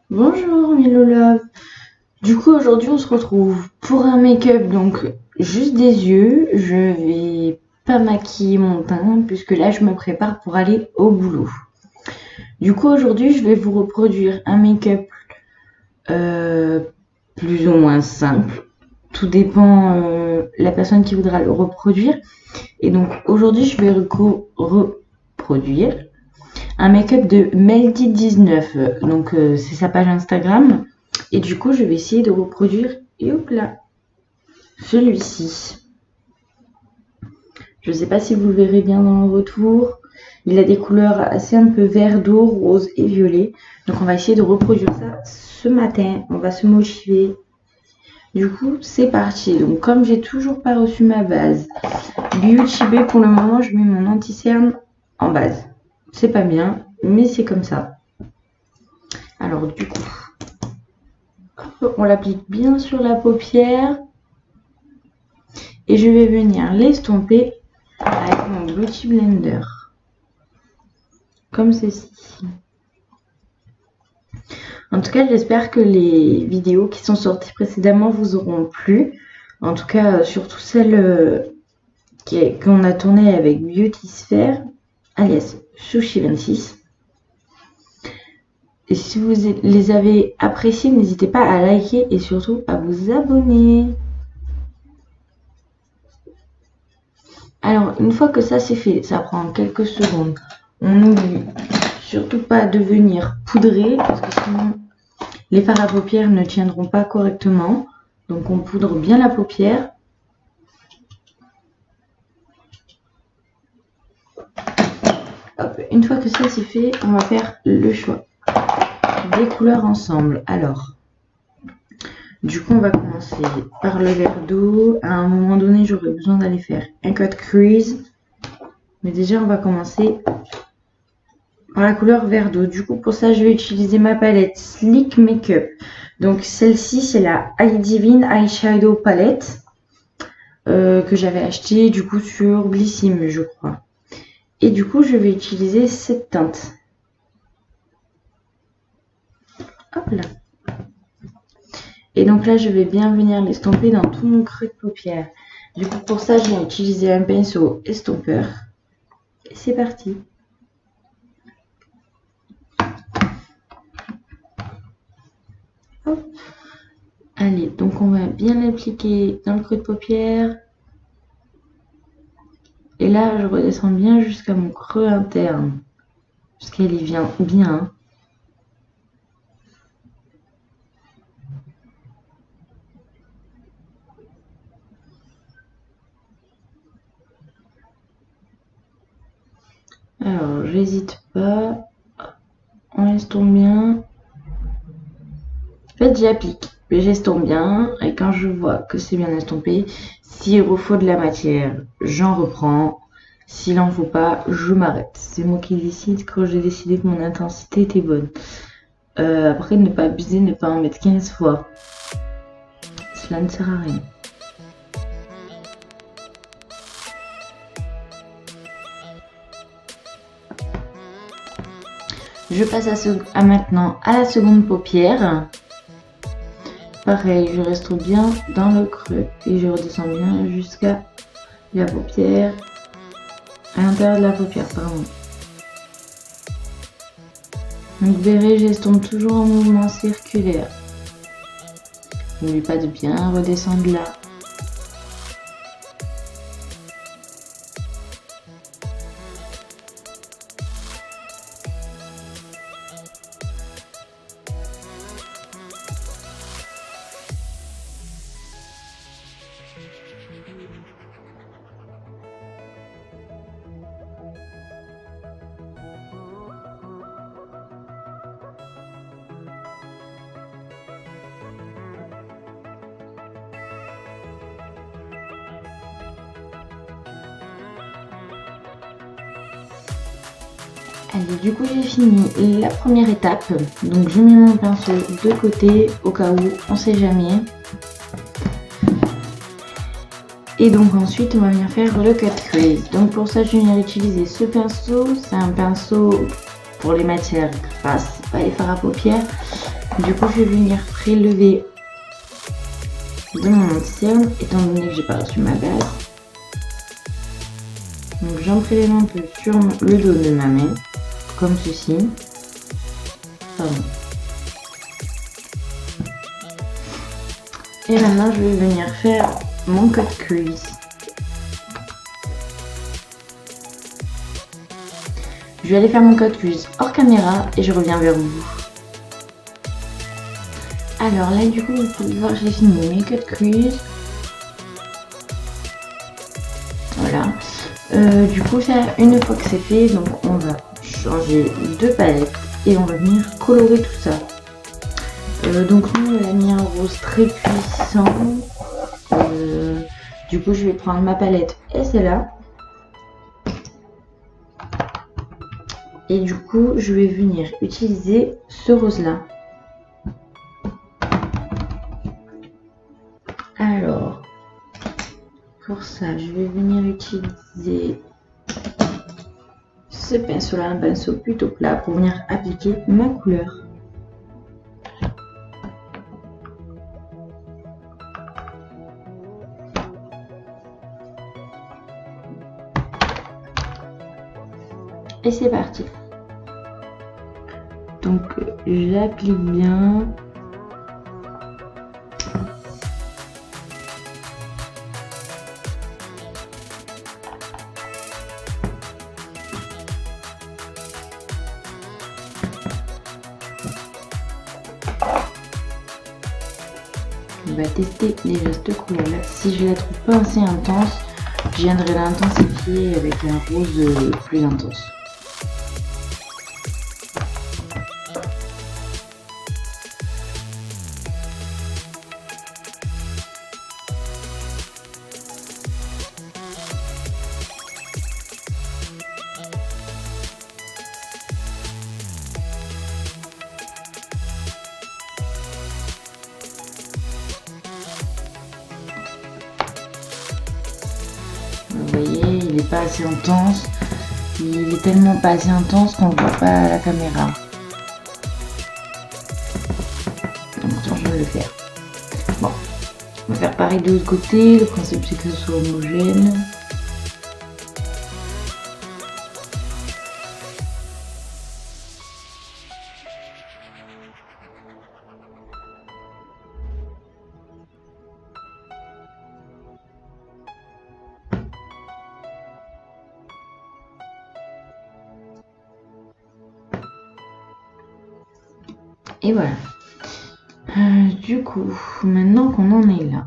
Bonjour Milo Love. Du coup aujourd'hui on se retrouve pour un make-up, donc juste des yeux. Je vais pas maquiller mon teint puisque là je me prépare pour aller au boulot. Du coup aujourd'hui je vais vous reproduire un make-up euh, plus ou moins simple. Tout dépend la personne qui voudra le reproduire. Et donc aujourd'hui je vais reproduire un make-up de Melty19. Donc c'est sa page Instagram. Et du coup, je vais essayer de reproduire, et hop là, celui-ci. Je ne sais pas si vous le verrez bien dans le retour. Il a des couleurs assez un peu vert d'eau, rose et violet. Donc on va essayer de reproduire ça ce matin. On va se motiver. Du coup, c'est parti. Donc comme j'ai toujours pas reçu ma base Beauty Bay, pour le moment, je mets mon anti-cerne en base. C'est pas bien, mais c'est comme ça. Alors du coup, on l'applique bien sur la paupière et je vais venir l'estomper avec mon Beauty Blender comme ceci. En tout cas, j'espère que les vidéos qui sont sorties précédemment vous auront plu. En tout cas, surtout celles qu'on a tournées avec Beauty Sphere, alias Sushi26. Et si vous les avez appréciées, n'hésitez pas à liker et surtout à vous abonner. Alors, une fois que ça c'est fait, ça prend quelques secondes. On n'oublie surtout pas de venir poudrer parce que sinon les fards à paupières ne tiendront pas correctement. Donc on poudre bien la paupière. Hop, une fois que ça c'est fait, on va faire le choix des couleurs ensemble. Alors, du coup on va commencer par le vert d'eau. À un moment donné, j'aurai besoin d'aller faire un cut crease. Mais déjà on va commencer par la couleur vert d'eau. Du coup, pour ça, je vais utiliser ma palette Sleek Makeup. Donc, celle-ci, c'est la Eye Divine Eyeshadow Palette que j'avais achetée du coup sur Blissim, je crois. Et du coup, je vais utiliser cette teinte. Hop là. Et donc là, je vais bien venir l'estomper dans tout mon creux de paupière. Du coup, pour ça, je vais utiliser un pinceau estompeur. Et c'est parti. Hop. Allez, donc on va bien l'appliquer dans le creux de paupière. Et là, je redescends bien jusqu'à mon creux interne. Jusqu'elle y vient bien. Alors, j'hésite pas. On estompe bien. En fait, j'applique. J'estompe bien. Et quand je vois que c'est bien estompé, s'il refaut de la matière, j'en reprends. S'il n'en faut pas, je m'arrête. C'est moi qui décide quand j'ai décidé que mon intensité était bonne. Après, ne pas abuser, ne pas en mettre 15 fois. Cela ne sert à rien. Je passe maintenant à la seconde paupière. Pareil, je reste bien dans le creux et je redescends bien jusqu'à la paupière. À l'intérieur de la paupière, pardon. Donc, vous verrez, j'estompe toujours en mouvement circulaire. N'oublie pas de bien redescendre là. Allez, du coup j'ai fini la première étape, donc je mets mon pinceau de côté au cas où, on sait jamais. Et donc ensuite on va venir faire le cut crease. Donc pour ça je vais venir utiliser ce pinceau, c'est un pinceau pour les matières grasses, pas les fards à paupières. Du coup, je vais venir prélever de mon cerne, étant donné que j'ai pas reçu ma base. Donc j'en prélève un peu sur le dos de ma main, comme ceci. Pardon. Et maintenant, je vais venir faire mon cut crease. Je vais aller faire mon cut crease hors caméra et je reviens vers vous. Alors là, du coup, vous pouvez voir, j'ai fini mes cut crease. Voilà. Du coup, ça, une fois que c'est fait, donc on va changer de palette et on va venir colorer tout ça. Donc nous, on a mis un rose très puissant. Du coup, je vais prendre ma palette et celle-là. Et du coup, je vais venir utiliser ce rose-là. Alors, pour ça, je vais venir utiliser ce pinceau-là, un pinceau plutôt plat, pour venir appliquer ma couleur. Et c'est parti. Donc, j'applique bien. On va tester déjà cette couleur là. Si je la trouve pas assez intense, je viendrai l'intensifier avec un rose plus intense. Vous voyez, il n'est pas assez intense. Il est tellement pas assez intense qu'on ne voit pas à la caméra. Donc je vais le faire. Bon, on va faire pareil de l'autre côté. Le principe c'est que ce soit homogène. Et voilà. Du coup, maintenant qu'on en est là,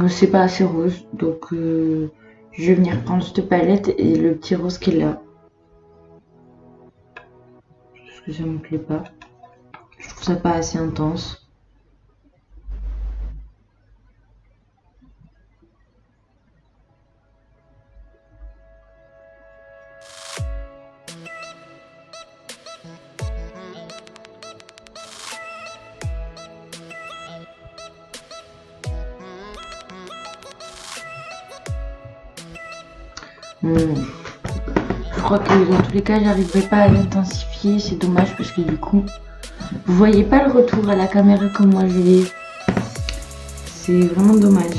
c'est pas assez rose, donc je vais venir prendre cette palette et le petit rose qui est là. Parce que ça me plaît pas. Je trouve ça pas assez intense. Je crois que dans tous les cas, j'arriverai pas à l'intensifier. C'est dommage parce que du coup, vous voyez pas le retour à la caméra comme moi je l'ai. C'est vraiment dommage.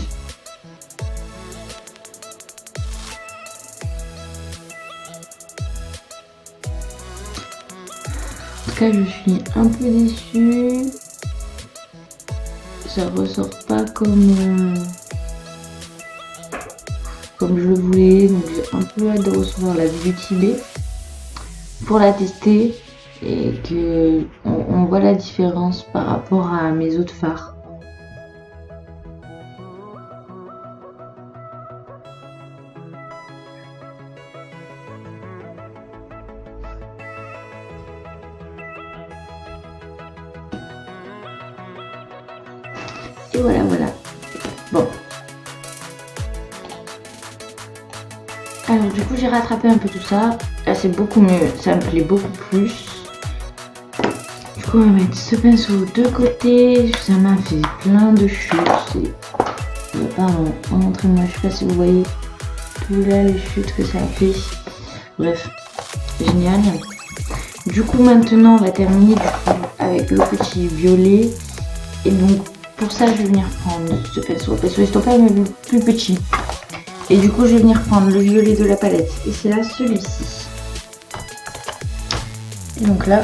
En tout cas, je suis un peu déçue. Ça ressort pas comme je le voulais, donc j'ai un peu hâte de recevoir la Beauty Bay pour la tester et que on voit la différence par rapport à mes autres fards. Et voilà, voilà. Bon. Alors du coup j'ai rattrapé un peu tout ça. Là c'est beaucoup mieux, ça me plaît beaucoup plus. Du coup on va mettre ce pinceau de côté. Ça m'a fait plein de chutes. Pardon, montrez-moi, je sais pas si vous voyez tout là les chutes que ça a fait. Bref, génial. Du coup maintenant on va terminer du coup, avec le petit violet. Et donc pour ça je vais venir prendre ce pinceau estompeur mais le plus petit. Et du coup je vais venir prendre le violet de la palette. Et c'est là celui-ci. Et donc là,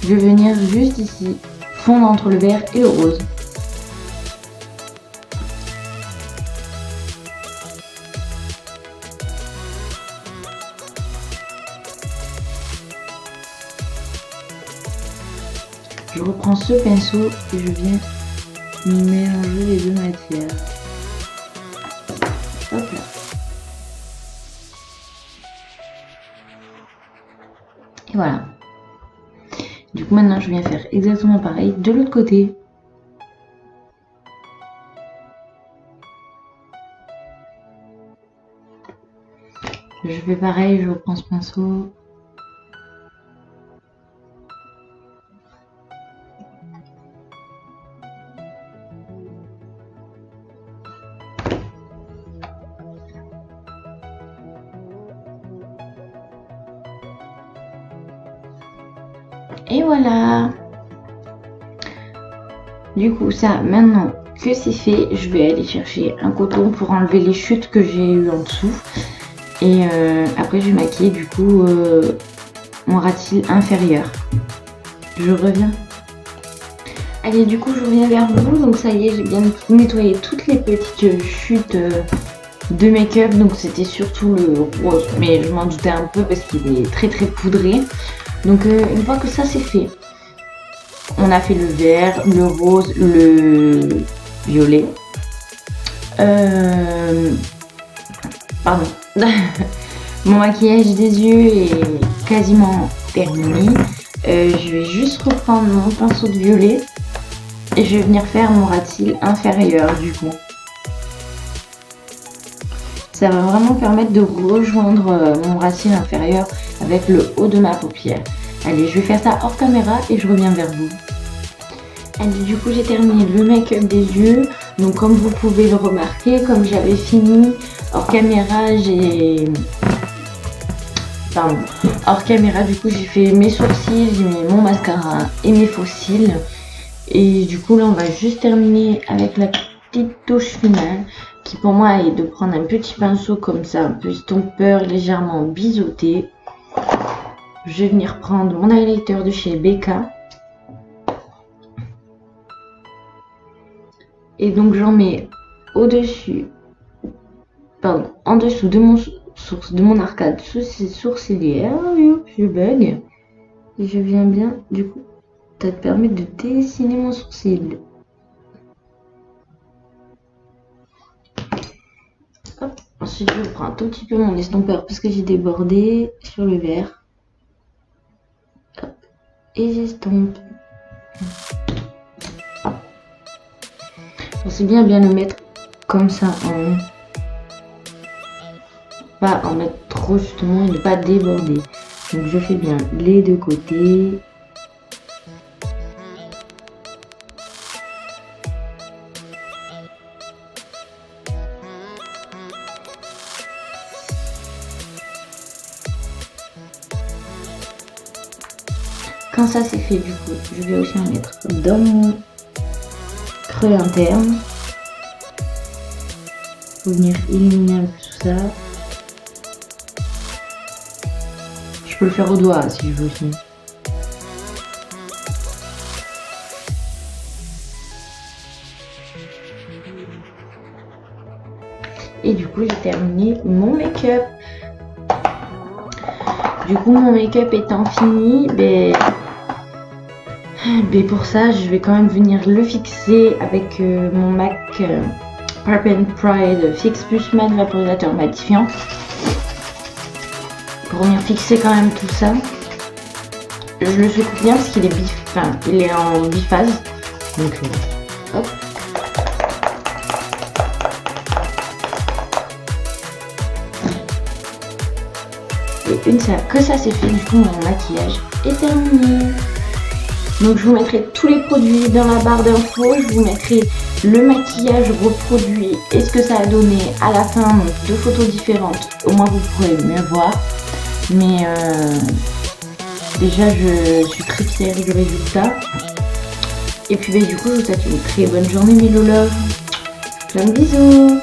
je vais venir juste ici, fondre entre le vert et le rose. Je reprends ce pinceau et je viens mélanger les deux matières. Hop là. Et voilà. Du coup maintenant je viens faire exactement pareil de l'autre côté. Je fais pareil, je reprends ce pinceau. Et voilà. Du coup ça, maintenant que c'est fait, je vais aller chercher un coton pour enlever les chutes que j'ai eues en dessous. Et après je vais maquiller du coup mon ras-de-cils inférieur. Je reviens. Allez, du coup je reviens vers vous. Donc ça y est, j'ai bien nettoyé toutes les petites chutes de make-up. Donc c'était surtout le rose, mais je m'en doutais un peu parce qu'il est très poudré. Donc une fois que ça c'est fait, on a fait le vert, le rose, le violet. Pardon. Mon maquillage des yeux est quasiment terminé. Je vais juste reprendre mon pinceau de violet et je vais venir faire mon ras-de-cils inférieur du coup. Ça va vraiment permettre de rejoindre mon ras-cils inférieur avec le haut de ma paupière. Allez, je vais faire ça hors caméra et je reviens vers vous. Allez, du coup j'ai terminé le make-up des yeux. Donc comme vous pouvez le remarquer, comme j'avais fini hors caméra, hors caméra, du coup j'ai fait mes sourcils, j'ai mis mon mascara et mes faux cils. Et du coup là on va juste terminer avec la petite touche finale qui pour moi est de prendre un petit pinceau comme ça, un peu estompeur, légèrement biseauté. Je vais venir prendre mon highlighter de chez Becca. Et donc j'en mets au-dessus, pardon, en dessous de mon arcade sourcilière. Je bug. Et je viens bien, du coup, ça te permet de dessiner mon sourcil. Hop. Ensuite je prends un tout petit peu mon estompeur parce que j'ai débordé sur le vert. Hop. Et j'estompe. C'est bien le mettre comme ça en haut. Pas en mettre trop justement et ne pas déborder. Donc je fais bien les deux côtés. Quand ça c'est fait, du coup, je vais aussi en mettre dans mon creux interne pour venir éliminer un peu tout ça. Je peux le faire au doigt si je veux aussi. Et du coup j'ai terminé mon make-up. Du coup mon make-up étant fini, pour ça je vais quand même venir le fixer avec mon MAC Pride Fix Plus Matte Vaporisateur Matifiant. Pour venir fixer quand même tout ça. Je le secoue bien parce qu'il est il est en biphase. Donc hop. Et une fois que ça c'est fait, du coup mon maquillage est terminé. Donc je vous mettrai tous les produits dans la barre d'infos, je vous mettrai le maquillage reproduit et ce que ça a donné à la fin, donc 2 photos différentes. Au moins vous pourrez mieux voir. Mais déjà je suis très fière du résultat. Et puis du coup je vous souhaite une très bonne journée mes loulous. Plein de bisous.